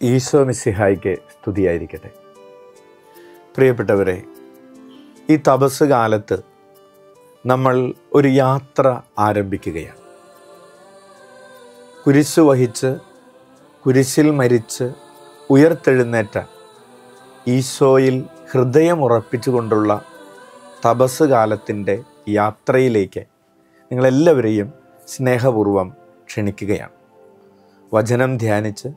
ഈശോ മിശിഹായ്ക്ക് സ്തുതിയായിരിക്കട്ടെ. പ്രിയപ്പെട്ടവരെ, ഈ തപസ് കാലത്ത് നമ്മൾ ഒരു യാത്ര ആരംഭിക്കുകയാണ്. കുരിശ് വഹിച്ച് കുരിശിൽ മരിച്ച് ഉയർത്തെഴുന്നേറ്റ ഈശോയിൽ ഹൃദയമുറപ്പിച്ചുകൊണ്ടുള്ള തപസ് കാലത്തിൻ്റെ യാത്രയിലേക്ക് നിങ്ങളെല്ലാവരെയും സ്നേഹപൂർവം ക്ഷണിക്കുകയാണ്. വചനം ധ്യാനിച്ച്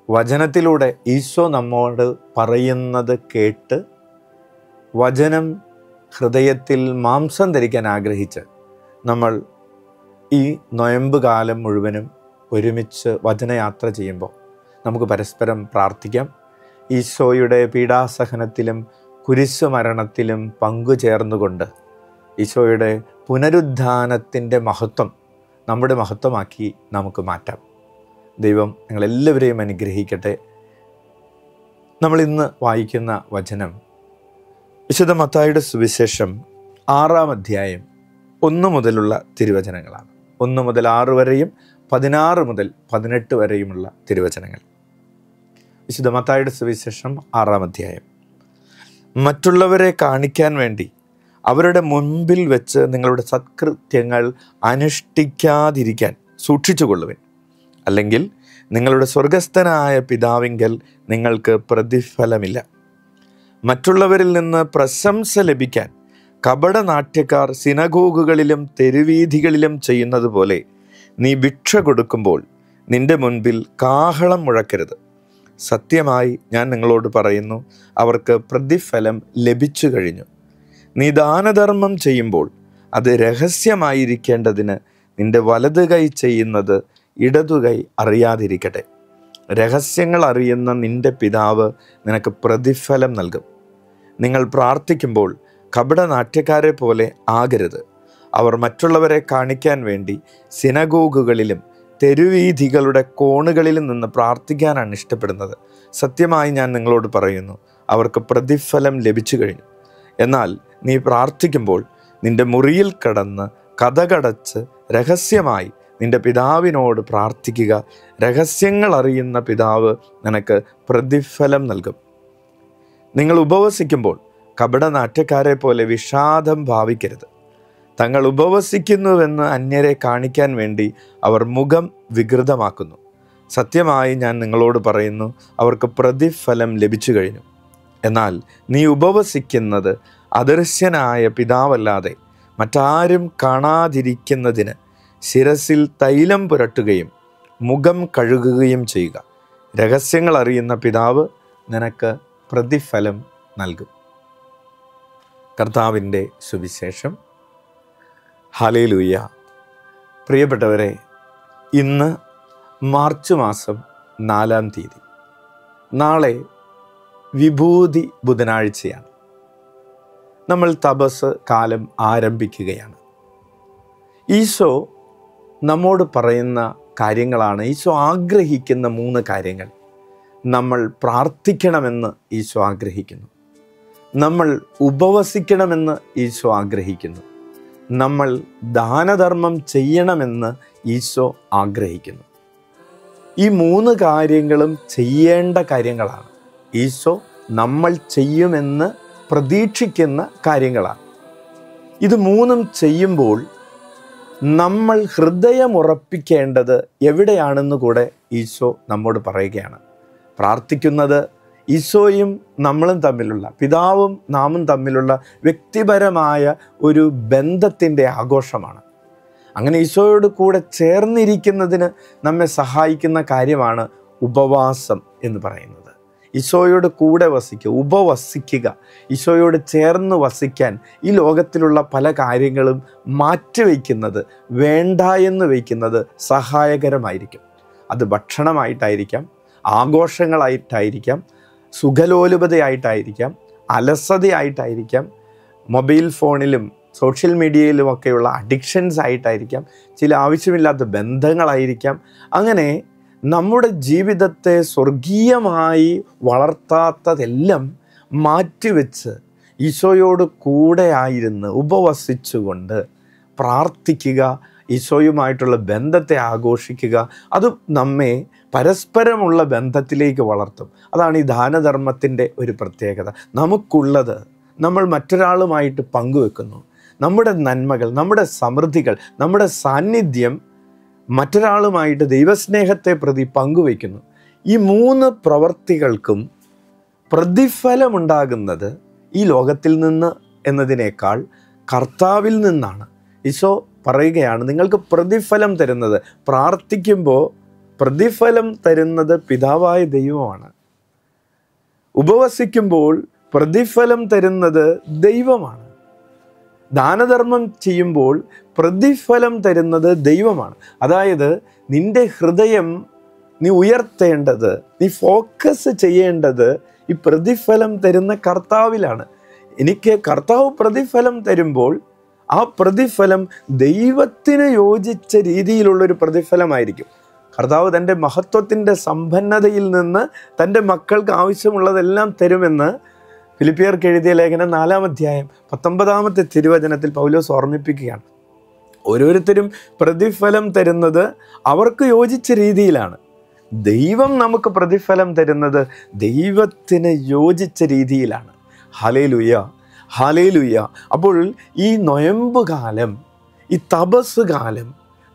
വചനത്തിലൂടെ ഈശോ നമ്മോട് പറയുന്നത് കേട്ട് വചനം ഹൃദയത്തിൽ മാംസം ധരിക്കാൻ ആഗ്രഹിച്ച് നമ്മൾ ഈ നൊയമ്പ് കാലം മുഴുവനും ഒരുമിച്ച് വചനയാത്ര ചെയ്യുമ്പോൾ നമുക്ക് പരസ്പരം പ്രാർത്ഥിക്കാം. ഈശോയുടെ പീഡാസഹനത്തിലും കുരിശു മരണത്തിലും പങ്കുചേർന്നുകൊണ്ട് ഈശോയുടെ പുനരുദ്ധാനത്തിൻ്റെ മഹത്വം നമ്മുടെ മഹത്വമാക്കി നമുക്ക് മാറ്റാം. ദൈവം നിങ്ങളെല്ലാവരെയും അനുഗ്രഹിക്കട്ടെ. നമ്മൾ ഇന്ന് വായിക്കുന്ന വചനം വിശുദ്ധ മത്തായിയുടെ സുവിശേഷം 6-ാം അധ്യായം 1 മുതലുള്ള തിരുവചനങ്ങളാണ്. 1 മുതൽ 6 വരെയും 16 മുതൽ 18 വരെയുമുള്ള തിരുവചനങ്ങൾ. വിശുദ്ധ മത്തായിയുടെ സുവിശേഷം 6-ാം അധ്യായം. മറ്റുള്ളവരെ കാണിക്കാൻ വേണ്ടി അവരുടെ മുൻപിൽ വെച്ച് നിങ്ങളുടെ സത്കൃത്യങ്ങൾ അനുഷ്ഠിക്കാതിരിക്കാൻ സൂക്ഷിച്ചുകൊള്ളുവിൻ. അല്ലെങ്കിൽ നിങ്ങളുടെ സ്വർഗസ്ഥനായ പിതാവിങ്കൽ നിങ്ങൾക്ക് പ്രതിഫലമില്ല. മറ്റുള്ളവരിൽ നിന്ന് പ്രശംസ ലഭിക്കാൻ കപടനാട്യക്കാർ സിനഗോഗുകളിലും തെരുവീഥികളിലും ചെയ്യുന്നത് പോലെ നീ ഭിക്ഷ കൊടുക്കുമ്പോൾ നിന്റെ മുൻപിൽ കാഹളം മുഴക്കരുത്. സത്യമായി ഞാൻ നിങ്ങളോട് പറയുന്നു, അവർക്ക് പ്രതിഫലം ലഭിച്ചു കഴിഞ്ഞു. നീ ദാനധർമ്മം ചെയ്യുമ്പോൾ അത് രഹസ്യമായിരിക്കേണ്ടതിന് നിന്റെ വലത് കൈ ചെയ്യുന്നത് ഇടതുകൈ അറിയാതിരിക്കട്ടെ. രഹസ്യങ്ങൾ അറിയുന്ന നിന്റെ പിതാവ് നിനക്ക് പ്രതിഫലം നൽകും. നിങ്ങൾ പ്രാർത്ഥിക്കുമ്പോൾ കപടനാട്യക്കാരെ പോലെ ആകരുത്. അവർ മറ്റുള്ളവരെ കാണിക്കാൻ വേണ്ടി സിനഗോഗുകളിലും തെരുവീഥികളുടെ കോണുകളിലും നിന്ന് പ്രാർത്ഥിക്കാനാണ് ഇഷ്ടപ്പെടുന്നത്. സത്യമായി ഞാൻ നിങ്ങളോട് പറയുന്നു, അവർക്ക് പ്രതിഫലം ലഭിച്ചു കഴിഞ്ഞു. എന്നാൽ നീ പ്രാർത്ഥിക്കുമ്പോൾ നിന്റെ മുറിയിൽ കടന്ന് കതകടച്ച് രഹസ്യമായി നിന്റെ പിതാവിനോട് പ്രാർത്ഥിക്കുക. രഹസ്യങ്ങൾ അറിയുന്ന പിതാവ് നിനക്ക് പ്രതിഫലം നൽകും. നിങ്ങൾ ഉപവസിക്കുമ്പോൾ കപടനാട്യക്കാരെ പോലെ വിഷാദം ഭാവിക്കരുത്. തങ്ങൾ ഉപവസിക്കുന്നുവെന്ന് അന്യരെ കാണിക്കാൻ വേണ്ടി അവർ മുഖം വികൃതമാക്കുന്നു. സത്യമായി ഞാൻ നിങ്ങളോട് പറയുന്നു, അവർക്ക് പ്രതിഫലം ലഭിച്ചു കഴിഞ്ഞു. എന്നാൽ നീ ഉപവസിക്കുന്നത് അദൃശ്യനായ പിതാവല്ലാതെ മറ്റാരും കാണാതിരിക്കുന്നതിന് ശിരസിൽ തൈലം പുരട്ടുകയും മുഖം കഴുകുകയും ചെയ്യുക. രഹസ്യങ്ങൾ അറിയുന്ന പിതാവ് നിനക്ക് പ്രതിഫലം നൽകും. കർത്താവിൻ്റെ സുവിശേഷം. ഹല്ലേലൂയ. പ്രിയപ്പെട്ടവരെ, ഇന്ന് മാർച്ച് മാസം 4-ാം തീയതി. നാളെ വിഭൂതി ബുധനാഴ്ചയാണ്. നമ്മൾ തപസ് കാലം ആരംഭിക്കുകയാണ്. ഈശോ നമ്മോട് പറയുന്ന കാര്യങ്ങളാണ്, ഈശോ ആഗ്രഹിക്കുന്ന 3 കാര്യങ്ങൾ. നമ്മൾ പ്രാർത്ഥിക്കണമെന്ന് ഈശോ ആഗ്രഹിക്കുന്നു. നമ്മൾ ഉപവസിക്കണമെന്ന് ഈശോ ആഗ്രഹിക്കുന്നു. നമ്മൾ ദാനധർമ്മം ചെയ്യണമെന്ന് ഈശോ ആഗ്രഹിക്കുന്നു. ഈ 3 കാര്യങ്ങളും ചെയ്യേണ്ട കാര്യങ്ങളാണ്. ഈശോ നമ്മൾ ചെയ്യുമെന്ന് പ്രതീക്ഷിക്കുന്ന കാര്യങ്ങളാണ്. ഇത് 3ഉം ചെയ്യുമ്പോൾ നമ്മൾ ഹൃദയമുറപ്പിക്കേണ്ടത് എവിടെയാണെന്ന് കൂടെ ഈശോ നമ്മോട് പറയുകയാണ്. പ്രാർത്ഥിക്കുന്നത് ഈശോയും നമ്മളും തമ്മിലുള്ള, പിതാവും നാമും തമ്മിലുള്ള വ്യക്തിപരമായ ഒരു ബന്ധത്തിൻ്റെ ആഘോഷമാണ്. അങ്ങനെ ഈശോയോട് കൂടെ ചേർന്നിരിക്കുന്നതിന് നമ്മെ സഹായിക്കുന്ന കാര്യമാണ് ഉപവാസം എന്ന് പറയുന്നത്. ഈശോയോട് കൂടെ വസിക്കുക, ഉപവസിക്കുക. ഈശോയോട് ചേർന്ന് വസിക്കാൻ ഈ ലോകത്തിലുള്ള പല കാര്യങ്ങളും മാറ്റിവെക്കുന്നത്, വേണ്ട എന്ന് വയ്ക്കുന്നത് സഹായകരമായിരിക്കും. അത് ഭക്ഷണമായിട്ടായിരിക്കാം, ആഘോഷങ്ങളായിട്ടായിരിക്കാം, സുഖലോലുപതയായിട്ടായിരിക്കാം, അലസതയായിട്ടായിരിക്കാം, മൊബൈൽ ഫോണിലും സോഷ്യൽ മീഡിയയിലുമൊക്കെയുള്ള അഡിക്ഷൻസ് ആയിട്ടായിരിക്കാം, ചില ആവശ്യമില്ലാത്ത ബന്ധങ്ങളായിരിക്കാം. അങ്ങനെ നമ്മുടെ ജീവിതത്തെ സ്വർഗീയമായി വളർത്താത്തതെല്ലാം മാറ്റിവെച്ച് ഈശോയോട് കൂടെ ആയിരുന്ന് ഉപവസിച്ചുകൊണ്ട് പ്രാർത്ഥിക്കുക ഈശോയുമായിട്ടുള്ള ബന്ധത്തെ ആഘോഷിക്കുക. അത് നമ്മെ പരസ്പരമുള്ള ബന്ധത്തിലേക്ക് വളർത്തും. അതാണ് ഈ ദാനധർമ്മത്തിൻ്റെ ഒരു പ്രത്യേകത. നമുക്കുള്ളത് നമ്മൾ മറ്റൊരാളുമായിട്ട് പങ്കുവെക്കുന്നു. നമ്മുടെ നന്മകൾ, നമ്മുടെ സമൃദ്ധികൾ, നമ്മുടെ സാന്നിധ്യം മറ്റൊരാളുമായിട്ട് ദൈവസ്നേഹത്തെ പ്രതി പങ്കുവയ്ക്കുന്നു. ഈ 3 പ്രവൃത്തികൾക്കും പ്രതിഫലമുണ്ടാകുന്നത് ഈ ലോകത്തിൽ നിന്ന് എന്നതിനേക്കാൾ കർത്താവിൽ നിന്നാണ്. ഈശോ പറയുകയാണ്, നിങ്ങൾക്ക് പ്രതിഫലം തരുന്നത്, പ്രാർത്ഥിക്കുമ്പോൾ പ്രതിഫലം തരുന്നത് പിതാവായ ദൈവമാണ്. ഉപവസിക്കുമ്പോൾ പ്രതിഫലം തരുന്നത് ദൈവമാണ്. ദാനധർമ്മം ചെയ്യുമ്പോൾ പ്രതിഫലം തരുന്നത് ദൈവമാണ്. അതായത് നിൻ്റെ ഹൃദയം നീ ഉയർത്തേണ്ടത്, നീ ഫോക്കസ് ചെയ്യേണ്ടത് ഈ പ്രതിഫലം തരുന്ന കർത്താവിലാണ്. എനിക്ക് കർത്താവ് പ്രതിഫലം തരുമ്പോൾ ആ പ്രതിഫലം ദൈവത്തിന് യോജിച്ച രീതിയിലുള്ളൊരു പ്രതിഫലമായിരിക്കും. കർത്താവ് തൻ്റെ മഹത്വത്തിൻ്റെ സമ്പന്നതയിൽ നിന്ന് തൻ്റെ മക്കൾക്ക് ആവശ്യമുള്ളതെല്ലാം തരുമെന്ന് ഫിലിപ്പിയർക്ക് എഴുതിയ ലേഖനം 4-ാം അധ്യായം 19-ാമത്തെ തിരുവചനത്തിൽ പൗലോസ് ഓർമ്മിപ്പിക്കുകയാണ്. ഓരോരുത്തരും പ്രതിഫലം തരുന്നത് അവർക്ക് യോജിച്ച രീതിയിലാണ്. ദൈവം നമുക്ക് പ്രതിഫലം തരുന്നത് ദൈവത്തിന് യോജിച്ച രീതിയിലാണ്. Hallelujah, hallelujah. അപ്പോൾ ഈ നൊയമ്പുകാലം, ഈ തപസ് കാലം,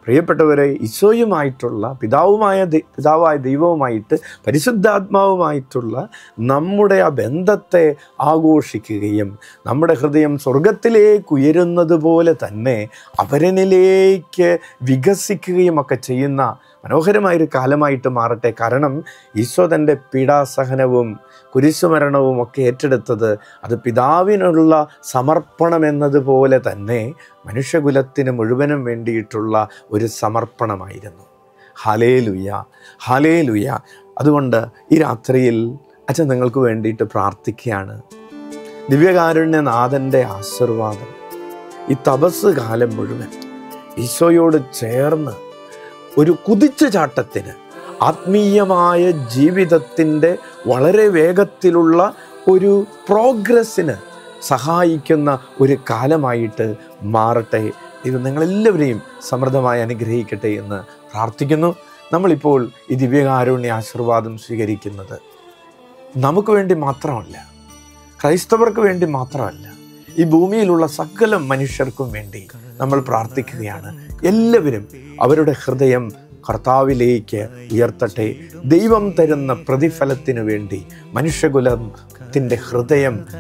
പ്രിയപ്പെട്ടവരെ, ഈശോയുമായിട്ടുള്ള പിതാവായ ദൈവവുമായിട്ട് പരിശുദ്ധാത്മാവുമായിട്ടുള്ള നമ്മുടെ ആ ബന്ധത്തെ ആഘോഷിക്കുകയും നമ്മുടെ ഹൃദയം സ്വർഗത്തിലേക്ക് ഉയരുന്നത് പോലെ തന്നെ അവരനിലേക്ക് വികസിക്കുകയും ഒക്കെ ചെയ്യുന്ന മനോഹരമായൊരു കാലമായിട്ട് മാറട്ടെ. കാരണം ഈശോ തൻ്റെ പീഡാസഹനവും കുരിശുമരണവും ഒക്കെ ഏറ്റെടുത്തത് അത് പിതാവിനുള്ള സമർപ്പണം എന്നതുപോലെ തന്നെ മനുഷ്യകുലത്തിന് മുഴുവനും വേണ്ടിയിട്ടുള്ള ഒരു സമർപ്പണമായിരുന്നു. Hallelujah, hallelujah. അതുകൊണ്ട് ഈ രാത്രിയിൽ അച്ഛൻ നിങ്ങൾക്ക് വേണ്ടിയിട്ട് പ്രാർത്ഥിക്കുകയാണ്. ദിവ്യകാരുണ്യനാഥൻ്റെ ആശീർവാദം ഈ തപസ് കാലം മുഴുവൻ ഈശോയോട് ചേർന്ന് ഒരു കുതിച്ചുചാട്ടത്തിന്, ആത്മീയമായ ജീവിതത്തിൻ്റെ വളരെ വേഗത്തിലുള്ള ഒരു പ്രോഗ്രസ്സിന് സഹായിക്കുന്ന ഒരു കാലമായിട്ട് മാറട്ടെ. ഇത് നിങ്ങളെല്ലാവരെയും സമൃദ്ധമായി അനുഗ്രഹിക്കട്ടെ എന്ന് പ്രാർത്ഥിക്കുന്നു. നമ്മളിപ്പോൾ ഈ ദിവ്യകാരുണ്യ ആശീർവാദം സ്വീകരിക്കുന്നത് നമുക്ക് വേണ്ടി മാത്രമല്ല, ക്രൈസ്തവർക്ക് വേണ്ടി മാത്രമല്ല, ഈ ഭൂമിയിലുള്ള സകല മനുഷ്യർക്കും വേണ്ടി നമ്മൾ പ്രാർത്ഥിക്കുകയാണ്. എല്ലാവരും അവരുടെ ഹൃദയം കർത്താവിലേക്ക് ഉയർത്തട്ടെ. ദൈവം തരുന്ന പ്രതിഫലത്തിന് വേണ്ടി മനുഷ്യകുലത്തിൻ്റെ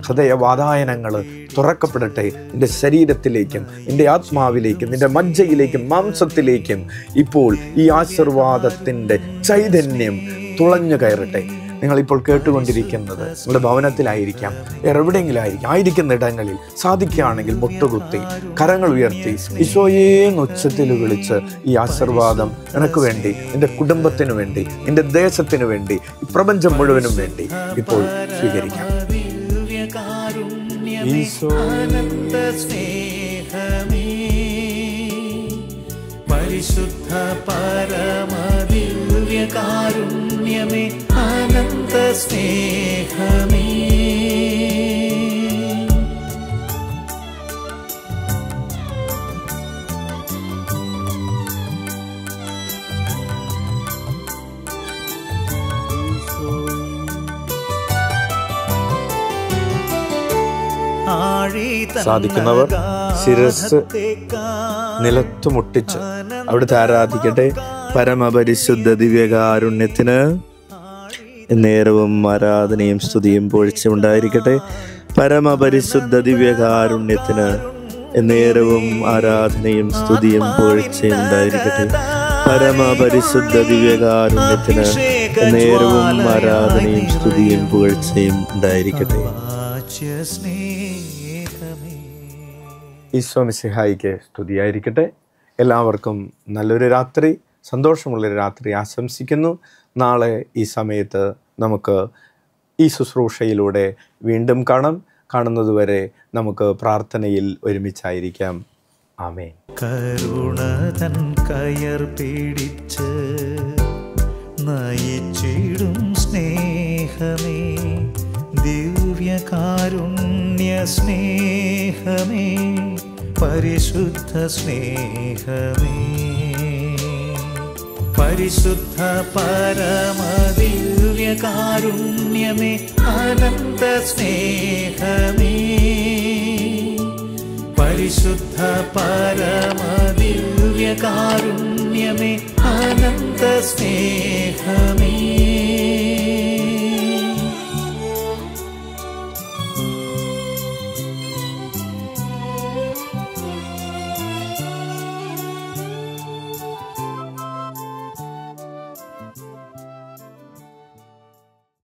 ഹൃദയവാതായനങ്ങൾ തുറക്കപ്പെടട്ടെ. നിൻ്റെ ശരീരത്തിലേക്കും നിൻ്റെ ആത്മാവിലേക്കും നിൻ്റെ മജ്ജയിലേക്കും മാംസത്തിലേക്കും ഇപ്പോൾ ഈ ആശീർവാദത്തിൻ്റെ ചൈതന്യം തുളഞ്ഞു കയറട്ടെ. നിങ്ങളിപ്പോൾ കേട്ടുകൊണ്ടിരിക്കുന്നത് നിങ്ങളുടെ ഭവനത്തിലായിരിക്കാം, എവിടെയെങ്കിലും ആയിരിക്കുന്ന ഇടങ്ങളിൽ സാധിക്കുകയാണെങ്കിൽ മുട്ടുകുത്തി കരങ്ങൾ ഉയർത്തി ഈശോയെ ഉച്ചത്തിൽ വിളിച്ച് ഈ ആശീർവാദം നിനക്ക് വേണ്ടി, നിന്റെ കുടുംബത്തിന് വേണ്ടി, നിന്റെ ദേശത്തിന് വേണ്ടി, ഈ പ്രപഞ്ചം മുഴുവനും വേണ്ടി ഇപ്പോൾ സ്വീകരിക്കാം. പരിശുദ്ധ പരമദിവ്യകാരുണ്യമേ, അനന്ത സ്നേഹമേ, സാധിക്കുന്നവർ ശിരസ് നിലത്തു മുട്ടിച്ച് അവിടുത്തെ ആരാധിക്കട്ടെ. പരമപരിശുദ്ധ ദിവ്യകാരുണ്യത്തിന് നേരവും ആരാധനയും സ്തുതിയും പുകഴ്ചയും ഉണ്ടായിരിക്കട്ടെ. പരമപരിശുദ്ധ ദിവ്യകാരുണ്യത്തിന് നേരവും ആരാധനയും സ്തുതിയും പുകഴ്ചയും ഉണ്ടായിരിക്കട്ടെ. പരമപരിശുദ്ധ ദിവ്യകാരുണ്യത്തിന് നേരവും ആരാധനയും സ്തുതിയും പുകഴ്ചയും ഉണ്ടായിരിക്കട്ടെ. ഈശോ മിശിഹായിക്ക് സ്തുതിയായിരിക്കട്ടെ. എല്ലാവർക്കും നല്ലൊരു രാത്രി, സന്തോഷമുള്ളൊരു രാത്രി ആശംസിക്കുന്നു. നാളെ ഈ സമയത്ത് നമുക്ക് ഈ ശുശ്രൂഷയിലൂടെ വീണ്ടും കാണുന്നതുവരെ നമുക്ക് പ്രാർത്ഥനയിൽ ഒരുമിച്ചായിരിക്കാം. ആമേൻ. കരുണതൻ കയർ പിടിച്ച് നയിച്ചിടും സ്നേഹമേ, ദിവ്യകാരുണ്യ സ്നേഹമേ, പരിശുദ്ധ സ്നേഹമേ, പരിശുദ്ധ പരമദിവ്യകാരുണ്യമേ, അനന്ത സ്നേഹമേ, പരിശുദ്ധ പരമദിവ്യകാരുണ്യമേ, അനന്ത സ്നേഹമേ.